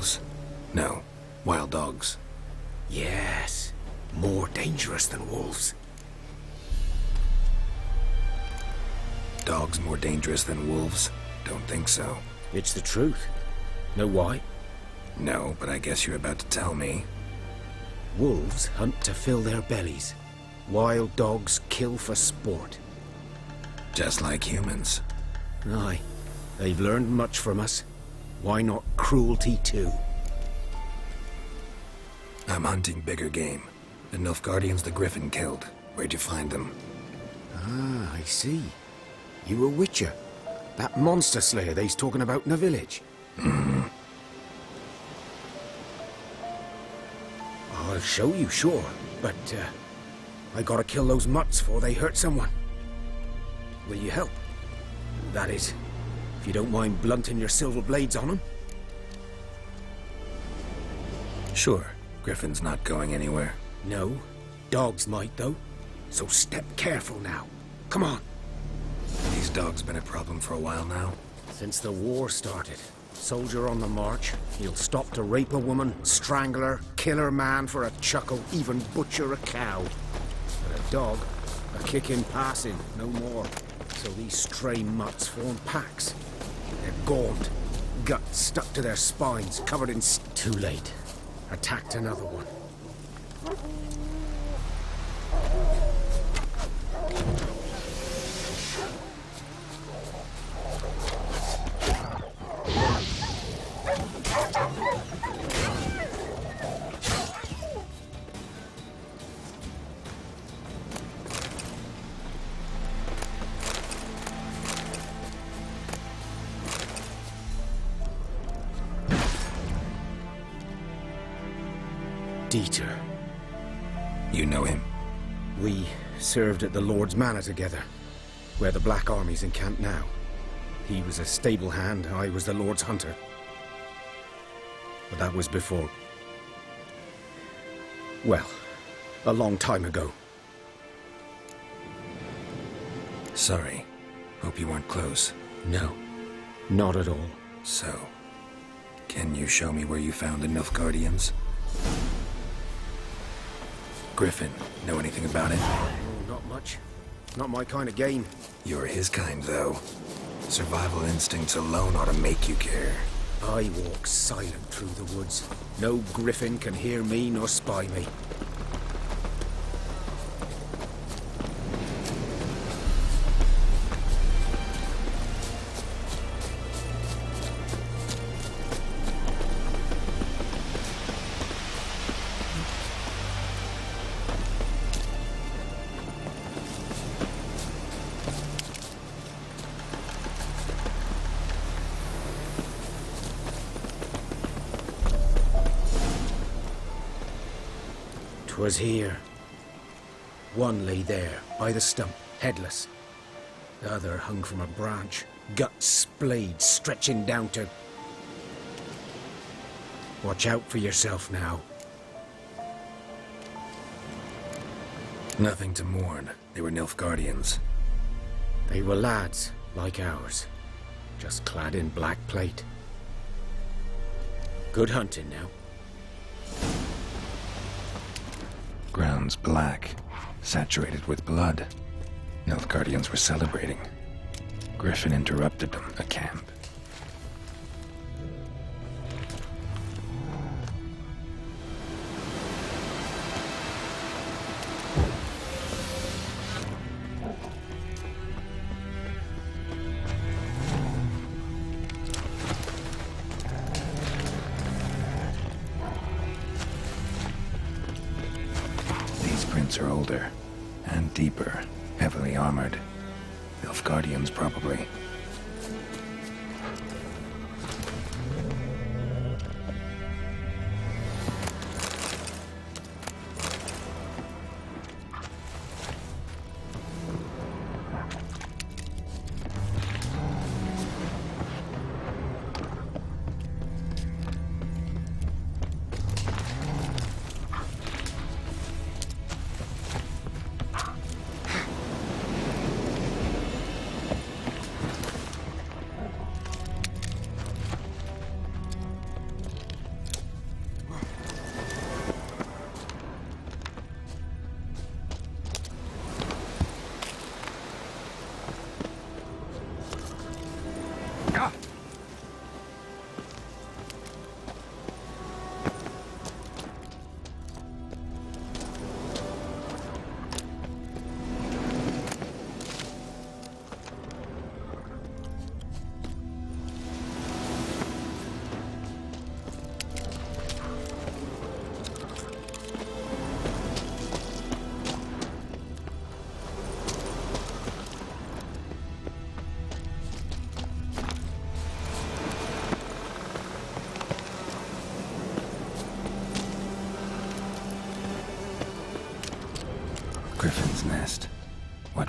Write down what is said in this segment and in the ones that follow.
wolves? No, wild dogs. Yes, more dangerous than wolves. Dogs more dangerous than wolves? Don't think so. It's the truth. Know why? No, but I guess you're about to tell me. Wolves hunt to fill their bellies. Wild dogs kill for sport. Just like humans. Aye, they've learned much from us. Why not cruelty too? I'm hunting bigger game. The Nilfgaardians the Griffin killed. Where'd you find them? Ah, I see. You a witcher. That monster slayer they's talking about in the village. I'll show you, sure. But, I gotta kill those mutts before they hurt someone. Will you help? That is, if you don't mind blunting your silver blades on them. Sure. Griffin's not going anywhere. No. Dogs might, though. So step careful now. Come on. These dogs been a problem for a while now. Since the war started. Soldier on the march. He'll stop to rape a woman, strangle her, kill her man for a chuckle, even butcher a cow. But a dog, a kick in passing, no more. So these stray mutts form packs. They're gaunt, guts stuck to their spines, covered in... Too late. Attacked another one. Dieter. You know him? We served at the Lord's Manor together, where the Black Army's encamped now. He was a stable hand, I was the Lord's hunter. But that was before... well, a long time ago. Sorry. Hope you weren't close. No, not at all. So, can you show me where you found the Nilfgaardians? Griffin, know anything about it? Oh, not much. Not my kind of game. You're his kind, though. Survival instincts alone ought to make you care. I walk silent through the woods. No griffin can hear me nor spy me. Was here. One lay there, by the stump, headless. The other hung from a branch, guts splayed, stretching down to... Watch out for yourself now. Nothing to mourn. They were Nilfgaardians. They were lads, like ours, just clad in black plate. Good hunting now. Ground's black, saturated with blood. Nilfgaardians were celebrating. Griffin interrupted them, a camp. Are older and deeper, heavily armored. Nilfgaardians, probably.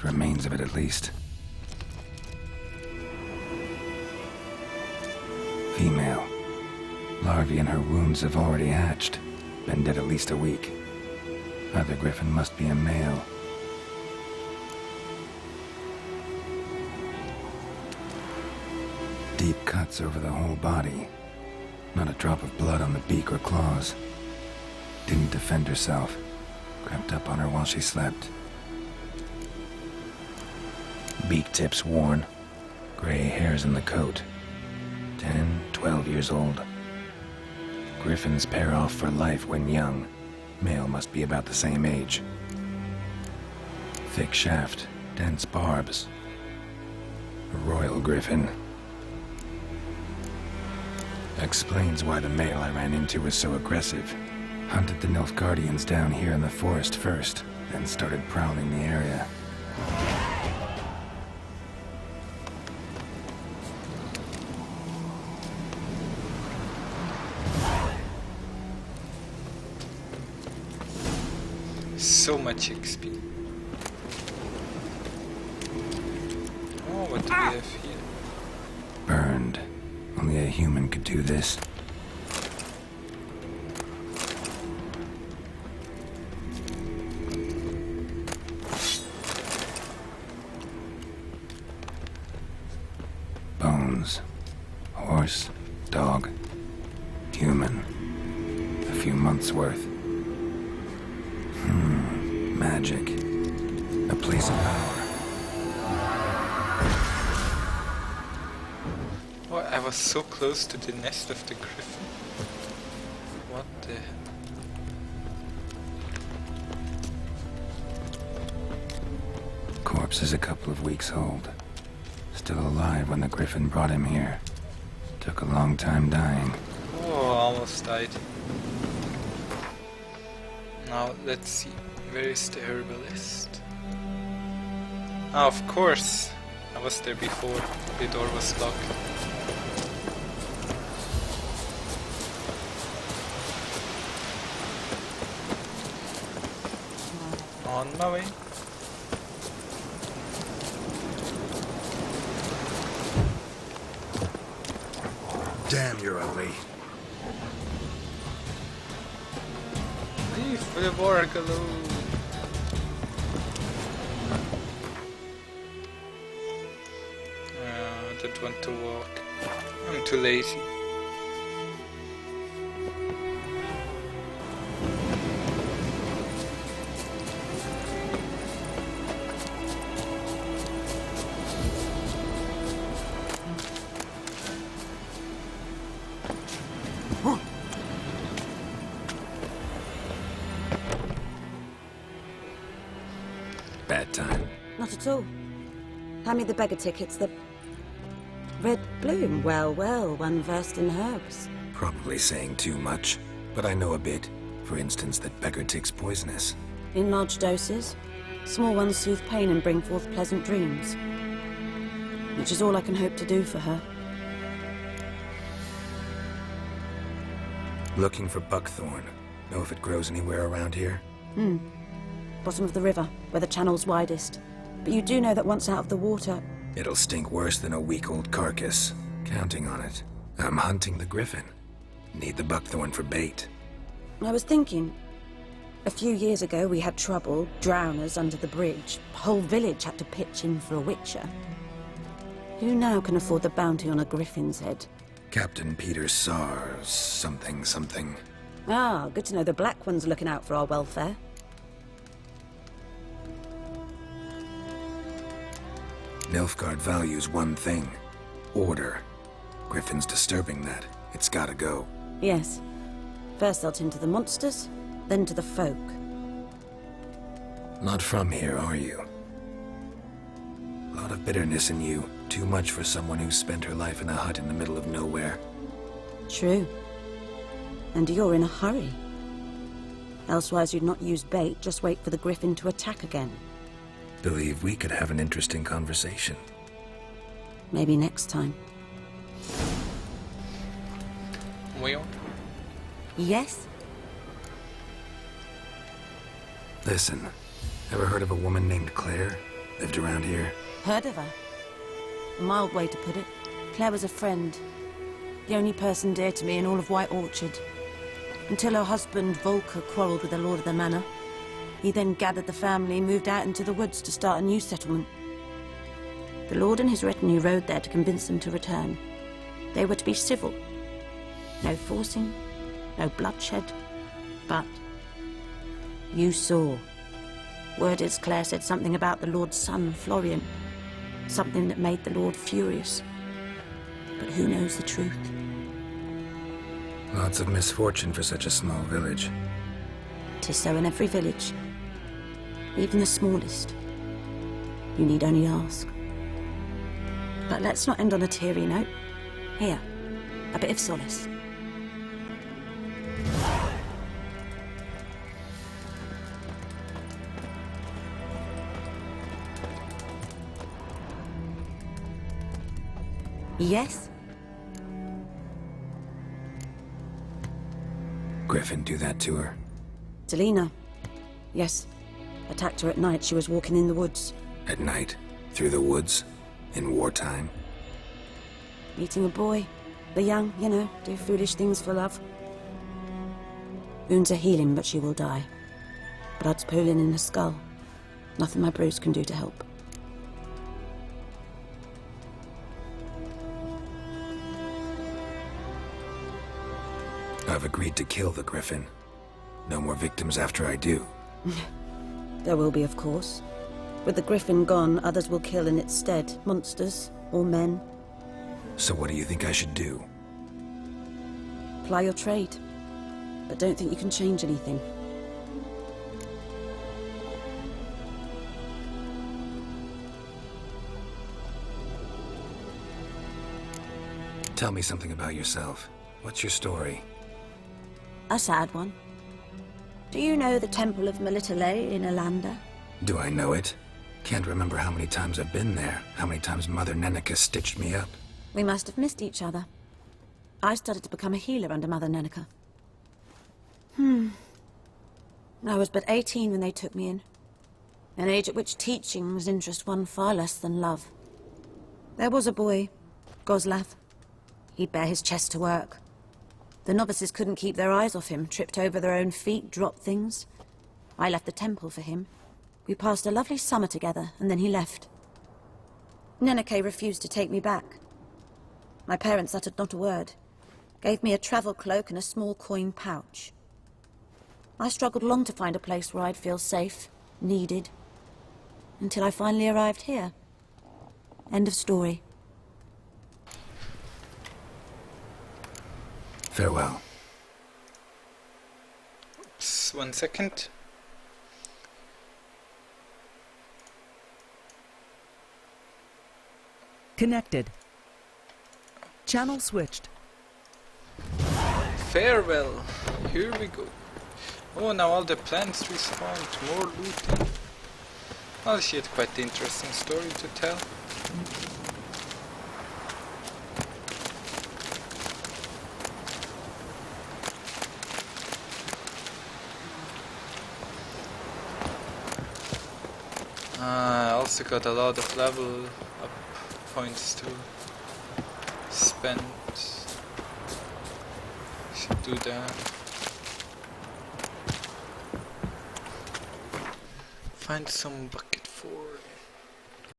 What remains of it, at least. Female. Larvae in her wounds have already hatched. Been dead at least a week. Other griffin must be a male. Deep cuts over the whole body. Not a drop of blood on the beak or claws. Didn't defend herself. Crept up on her while she slept. Beak tips worn. Gray hairs in the coat. 10, 12 years old. Griffins pair off for life when young. Male must be about the same age. Thick shaft, dense barbs. A royal griffin. Explains why the male I ran into was so aggressive. Hunted the Nilfgaardians down here in the forest first, then started prowling the area. So much XP. Oh, what do we have here? Burned. Only a human could do this. Bones. Horse. Dog. Human. A few months worth. Magic. A place of power. Oh, I was so close to the nest of the griffin. What the... Corpse is a couple of weeks old. Still alive when the griffin brought him here. Took a long time dying. Oh, almost died. Now, let's see. Where is the herbalist? Ah, of course. I was there before. The door was locked. On my way. Damn, you're ugly. Leave the work alone. I don't want to walk. I'm too lazy. Bad time. Not at all. Hand me the beggar tickets, the red bloom. Well, well, one versed in herbs. Probably saying too much, but I know a bit. For instance, that beggar tick's poisonous. In large doses. Small ones soothe pain and bring forth pleasant dreams. Which is all I can hope to do for her. Looking for buckthorn. Know if it grows anywhere around here? Bottom of the river, where the channel's widest. But you do know that once out of the water... It'll stink worse than a week-old carcass. Counting on it. I'm hunting the griffin. Need the buckthorn for bait. I was thinking... A few years ago we had trouble, drowners under the bridge. The whole village had to pitch in for a witcher. Who now can afford the bounty on a griffin's head? Captain Peter Sars, something. Ah, good to know the Black One's looking out for our welfare. Nilfgaard values one thing. Order. Griffin's disturbing that. It's gotta go. Yes. First they'll tend to the monsters, then to the folk. Not from here, are you? A lot of bitterness in you. Too much for someone who spent her life in a hut in the middle of nowhere. True. And you're in a hurry. Elsewise you'd not use bait, just wait for the griffin to attack again. Believe we could have an interesting conversation. Maybe next time. Well, Yes? Listen, ever heard of a woman named Claire? Lived around here? Heard of her? A mild way to put it. Claire was a friend. The only person dear to me in all of White Orchard. Until her husband, Volker, quarrelled with the lord of the manor. He then gathered the family and moved out into the woods to start a new settlement. The lord and his retinue rode there to convince them to return. They were to be civil. No forcing, no bloodshed. But you saw. Word is Claire said something about the lord's son, Florian. Something that made the lord furious. But who knows the truth? Lots of misfortune for such a small village. 'Tis so in every village. Even the smallest. You need only ask. But let's not end on a teary note. Here, a bit of solace. Yes? Griffin do that to her? Delina. Yes. Attacked her at night. She was walking in the woods. At night? Through the woods? In wartime? Meeting a boy. The young, you know, do foolish things for love. Wounds are healing, but she will die. Blood's pooling in her skull. Nothing my bruise can do to help. I've agreed to kill the Griffin. No more victims after I do. There will be, of course. With the Griffin gone, others will kill in its stead. Monsters, or men. So what do you think I should do? Ply your trade. But don't think you can change anything. Tell me something about yourself. What's your story? A sad one. Do you know the Temple of Melitele in Alanda? Do I know it? Can't remember how many times I've been there, how many times Mother Neneka stitched me up. We must have missed each other. I started to become a healer under Mother Neneka. I was but 18 when they took me in. An age at which teaching was interest one far less than love. There was a boy, Goslav. He'd bare his chest to work. The novices couldn't keep their eyes off him, tripped over their own feet, dropped things. I left the temple for him. We passed a lovely summer together, and then he left. Neneke refused to take me back. My parents uttered not a word. Gave me a travel cloak and a small coin pouch. I struggled long to find a place where I'd feel safe, needed, until I finally arrived here. End of story. Farewell. Oops, 1 second. Connected. Channel switched. Farewell. Here we go. Oh, now all the plants respawned. More looting. Well, she had quite the interesting story to tell. I also got a lot of level up points to spend. Should do that. Find some